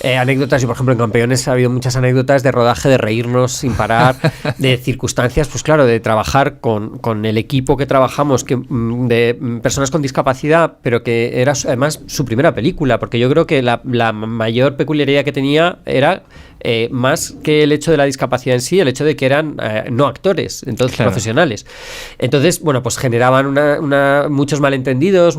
Anécdotas, y por ejemplo en Campeones ha habido muchas anécdotas de rodaje, de reírnos sin parar, de circunstancias, pues claro, de trabajar con el equipo que trabajamos, de personas con discapacidad, pero que era además su primera película, porque yo creo que la mayor peculiaridad que tenía era más que el hecho de la discapacidad en sí, el hecho de que eran no actores, entonces profesionales. Entonces, bueno, pues generaban muchos malentendidos,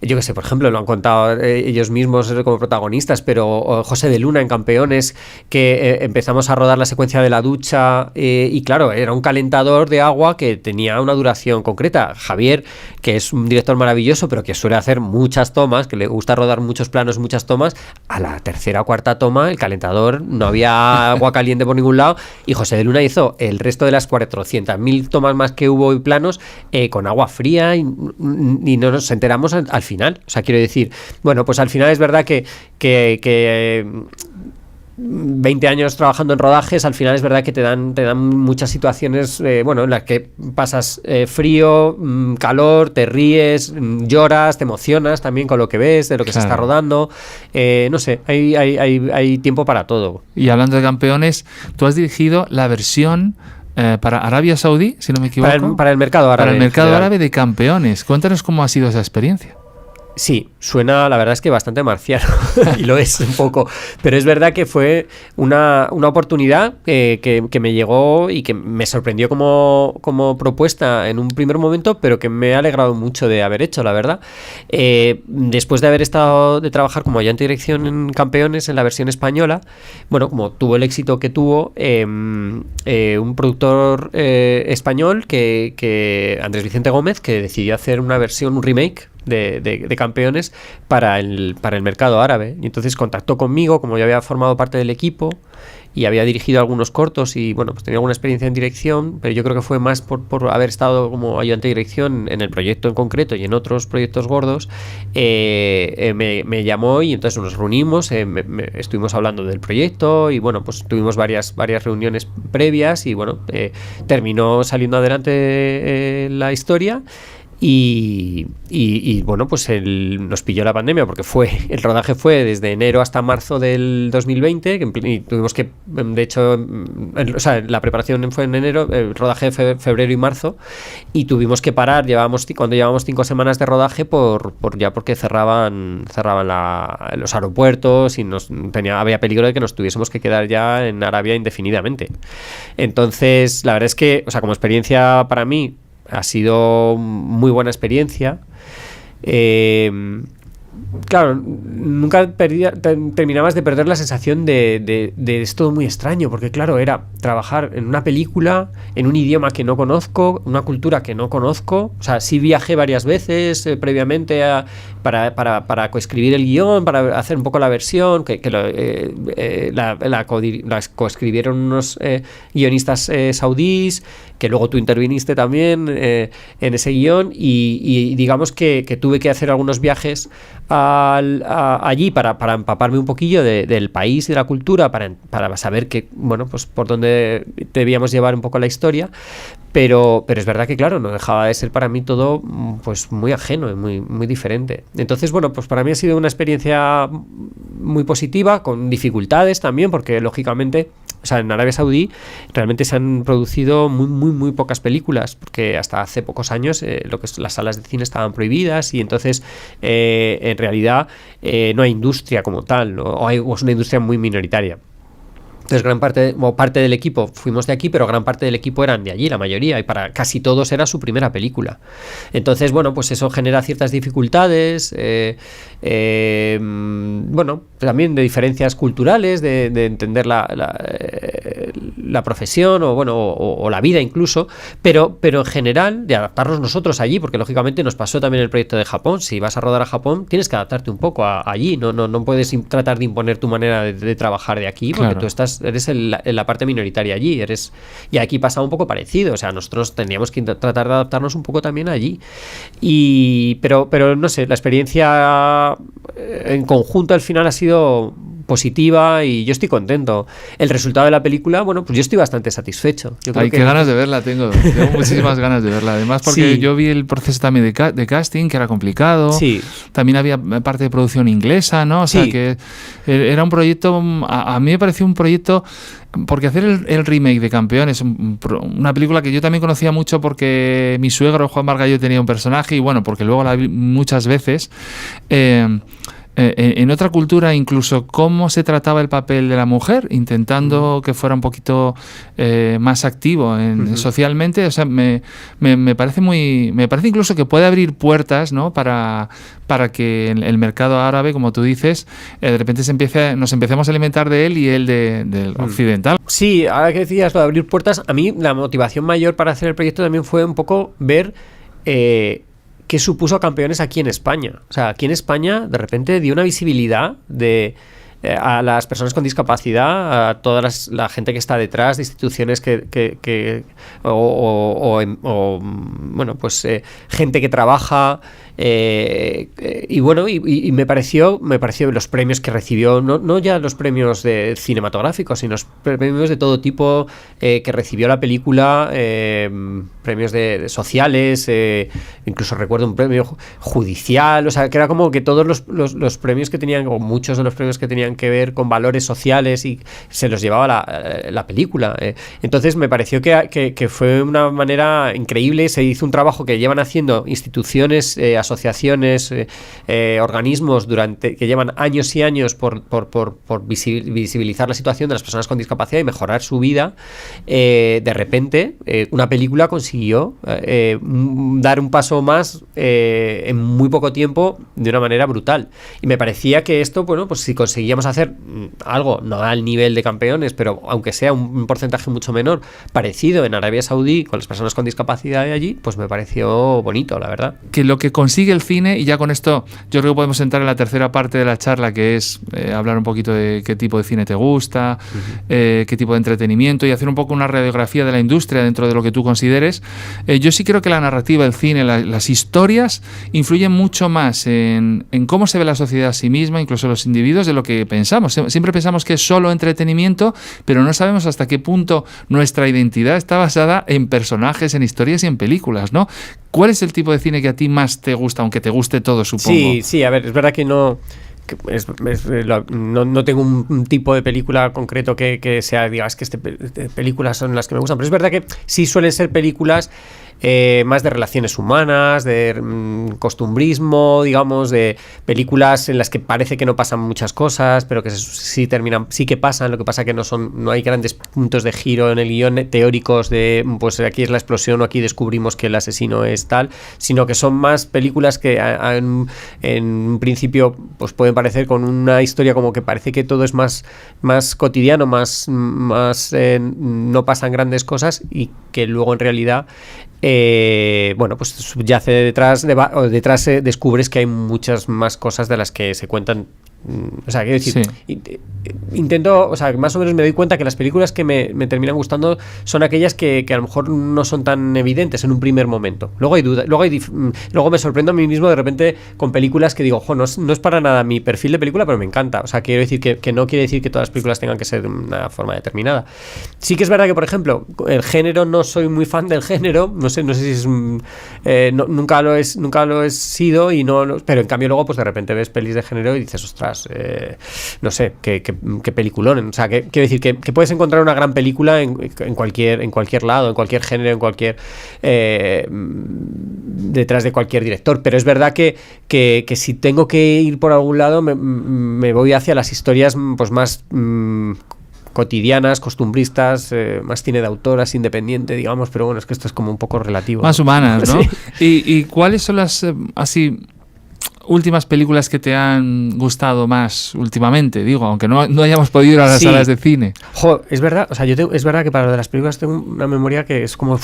yo qué sé, por ejemplo, lo han contado ellos mismos como protagonistas, pero José de Luna en Campeones, que empezamos a rodar la secuencia de la ducha y claro, era un calentador de agua que tenía una duración concreta. Javier, que es un director maravilloso, pero que suele hacer muchas tomas, que le gusta rodar muchos planos, muchas tomas, a la tercera o cuarta toma el calentador no había agua caliente por ningún lado, y José de Luna hizo el resto de las 400.000 tomas más que hubo y planos con agua fría y no nos enteramos al final. O sea, quiero decir, bueno, pues al final es verdad que 20 años trabajando en rodajes, al final es verdad que te dan muchas situaciones, en las que pasas frío, calor, te ríes, lloras, te emocionas también con lo que ves, de lo que se está rodando. No sé, hay tiempo para todo. Y hablando de Campeones, tú has dirigido la versión para Arabia Saudí, si no me equivoco. Para el mercado árabe. Para el mercado árabe de Campeones. Cuéntanos cómo ha sido esa experiencia. Sí, suena la verdad es que bastante marciano y lo es un poco, pero es verdad que fue una oportunidad que me llegó y que me sorprendió como propuesta en un primer momento, pero que me ha alegrado mucho de haber hecho, la verdad. Después de haber estado de trabajar como ayudante de dirección en Campeones en la versión española, bueno, como tuvo el éxito que tuvo, un productor español que Andrés Vicente Gómez, que decidió hacer una versión, un remake de Campeones para el mercado árabe, y entonces contactó conmigo, como yo había formado parte del equipo y había dirigido algunos cortos y bueno, pues tenía alguna experiencia en dirección, pero yo creo que fue más por haber estado como ayudante de dirección en el proyecto en concreto y en otros proyectos gordos. Me llamó y entonces nos reunimos, estuvimos hablando del proyecto y bueno, pues tuvimos varias reuniones previas y bueno, terminó saliendo adelante la historia. Y bueno, pues nos pilló la pandemia porque el rodaje fue desde enero hasta marzo del 2020 y tuvimos que, de hecho, la preparación fue en enero, el rodaje fue febrero y marzo, y tuvimos que parar cuando llevábamos 5 semanas de rodaje porque cerraban los aeropuertos y había peligro de que nos tuviésemos que quedar ya en Arabia indefinidamente. Entonces, la verdad es que, o sea, como experiencia para mí ha sido muy buena experiencia. Claro, nunca terminabas de perder la sensación de es todo muy extraño, porque claro, era trabajar en una película, en un idioma que no conozco, una cultura que no conozco. O sea, sí viajé varias veces previamente para coescribir el guión, para hacer un poco la versión, la coescribieron unos guionistas saudíes, que luego tú interviniste también en ese guión, y digamos que tuve que hacer algunos viajes allí para empaparme un poquillo del país y de la cultura, para saber pues por dónde debíamos llevar un poco la historia, pero es verdad que claro, no dejaba de ser para mí todo pues muy ajeno y muy, muy diferente. Entonces bueno, pues para mí ha sido una experiencia muy positiva, con dificultades también, porque lógicamente, o sea, en Arabia Saudí realmente se han producido muy, muy, muy pocas películas, porque hasta hace pocos años las salas de cine estaban prohibidas, y entonces en realidad no hay industria como tal, o es una industria muy minoritaria. Entonces parte del equipo fuimos de aquí, pero gran parte del equipo eran de allí, la mayoría, y para casi todos era su primera película. Entonces, bueno, pues eso genera ciertas dificultades, bueno, también de diferencias culturales, de entender la profesión o la vida incluso, pero en general de adaptarnos nosotros allí, porque lógicamente nos pasó también el proyecto de Japón. Si vas a rodar a Japón, tienes que adaptarte un poco allí, no puedes tratar de imponer tu manera de trabajar de aquí, porque claro, tú eres la parte minoritaria allí, y aquí pasa un poco parecido. O sea, nosotros tendríamos que tratar de adaptarnos un poco también allí, pero no sé, la experiencia en conjunto al final ha sido positiva y yo estoy contento. El resultado de la película, bueno, pues yo estoy bastante satisfecho. Yo creo Ay, qué ganas de verla tengo muchísimas ganas de verla. Además, porque yo vi el proceso también de casting, que era complicado. Sí. También había parte de producción inglesa, ¿no? O sea, que era un proyecto, a mí me pareció un proyecto, porque hacer el remake de Campeones, una película que yo también conocía mucho porque mi suegro Juan Margallo tenía un personaje y bueno, porque luego la vi muchas veces. En otra cultura, incluso cómo se trataba el papel de la mujer, intentando que fuera un poquito más activo socialmente, o sea, me parece me parece incluso que puede abrir puertas, ¿no? para que el mercado árabe, como tú dices, de repente nos empecemos a alimentar de él y él del occidental. Sí, ahora que decías lo de abrir puertas, a mí la motivación mayor para hacer el proyecto también fue un poco ver qué supuso Campeones aquí en España. O sea, aquí en España de repente dio una visibilidad a las personas con discapacidad, a toda la gente que está detrás de instituciones bueno, pues gente que trabaja y bueno, y me pareció los premios que recibió, no ya los premios cinematográficos, sino los premios de todo tipo que recibió la película, premios de sociales, incluso recuerdo un premio judicial, o sea, que era como que todos los premios que tenían, o muchos de los premios que tenían que ver con valores sociales, y se los llevaba la película. Entonces me pareció que fue una manera increíble. Se hizo un trabajo que llevan haciendo instituciones, asociaciones, organismos que llevan años y años por visibilizar la situación de las personas con discapacidad y mejorar su vida. De repente una película consiguió dar un paso más en muy poco tiempo de una manera brutal, y me parecía que esto, bueno, pues si conseguíamos hacer algo, no al nivel de Campeones, pero aunque sea un porcentaje mucho menor, parecido en Arabia Saudí con las personas con discapacidad de allí, pues me pareció bonito, la verdad. Que lo que consigue el cine, y ya con esto yo creo que podemos entrar en la tercera parte de la charla, que es hablar un poquito de qué tipo de cine te gusta, qué tipo de entretenimiento, y hacer un poco una radiografía de la industria dentro de lo que tú consideres. Yo sí creo que la narrativa, el cine, las historias influyen mucho más en cómo se ve la sociedad a sí misma, incluso los individuos, de lo que pensamos. Siempre pensamos que es solo entretenimiento, pero no sabemos hasta qué punto nuestra identidad está basada en personajes, en historias y en películas, ¿no? ¿Cuál es el tipo de cine que a ti más te gusta, aunque te guste todo, supongo? Sí, a ver, es verdad que no tengo un tipo de película concreto que sea, digas que películas son las que me gustan, pero es verdad que sí suelen ser películas más de relaciones humanas, de costumbrismo, digamos, de películas en las que parece que no pasan muchas cosas, pero que sí que pasan. Lo que pasa que no hay grandes puntos de giro en el guión teóricos de, pues aquí es la explosión o aquí descubrimos que el asesino es tal, sino que son más películas que en un principio pues pueden parecer con una historia como que parece que todo es más cotidiano, más no pasan grandes cosas, y que luego en realidad bueno, pues subyace detrás descubres que hay muchas más cosas de las que se cuentan. O sea, quiero decir, intento, o sea, más o menos me doy cuenta que las películas que me terminan gustando son aquellas que a lo mejor no son tan evidentes en un primer momento. Luego hay dudas, luego me sorprendo a mí mismo de repente con películas que digo, no es para nada mi perfil de película, pero me encanta. O sea, quiero decir que no quiere decir que todas las películas tengan que ser de una forma determinada. Sí que es verdad que, por ejemplo, el género, no soy muy fan del género, no sé si es nunca lo he sido, pero en cambio luego pues de repente ves pelis de género y dices, ostras, no sé, qué peliculón. O sea, quiero decir que puedes encontrar una gran película en cualquier lado, en cualquier género, en cualquier detrás de cualquier director. Pero es verdad que si tengo que ir por algún lado me voy hacia las historias pues más cotidianas, costumbristas, más cine de autoras, independiente, digamos, pero bueno, es que esto es como un poco relativo. Más humanas, ¿no? Sí. ¿Y cuáles son las así últimas películas que te han gustado más últimamente? Digo, aunque no hayamos podido ir a las salas de cine. Es verdad, o sea, es verdad que para lo de las películas tengo una memoria que es como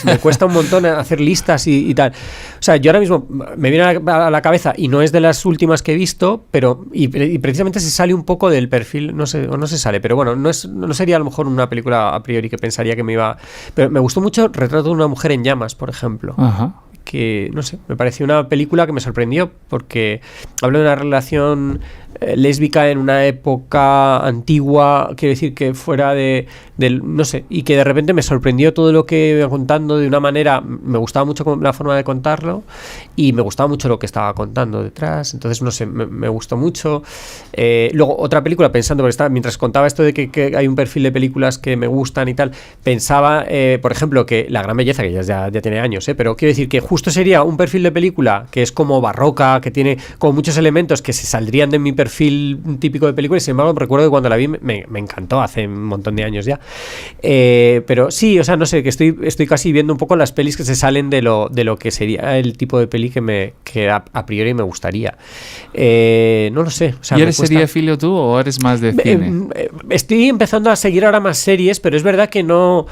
me cuesta un montón hacer listas y tal. O sea, yo ahora mismo me viene a la cabeza, y no es de las últimas que he visto, pero y precisamente se sale un poco del perfil, no sé, o no se sale, pero bueno, no sería a lo mejor una película a priori que pensaría que me iba. Pero me gustó mucho Retrato de una mujer en llamas, por ejemplo. Ajá. Que, no sé, me pareció una película que me sorprendió porque habla de una relación lésbica en una época antigua, quiero decir que fuera no sé, y que de repente me sorprendió todo lo que iba contando de una manera, me gustaba mucho la forma de contarlo y me gustaba mucho lo que estaba contando detrás, entonces no sé, me gustó mucho. Luego otra película, pensando, porque mientras contaba esto de que hay un perfil de películas que me gustan y tal, pensaba, por ejemplo, que La Gran Belleza, que ya tiene años, pero quiero decir que justo sería un perfil de película que es como barroca, que tiene como muchos elementos que se saldrían de mi perfil típico de película, y sin embargo recuerdo que cuando la vi me encantó hace un montón de años ya. Pero sí, o sea, no sé, que estoy casi viendo un poco las pelis que se salen de lo que sería el tipo de peli que a priori me gustaría. No lo sé. O sea, ¿y eres seriéfilo tú o eres más de cine? Estoy empezando a seguir ahora más series, pero es verdad que no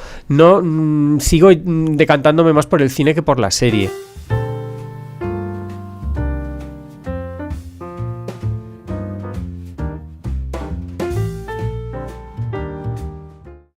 sigo decantándome más por el cine que por la serie.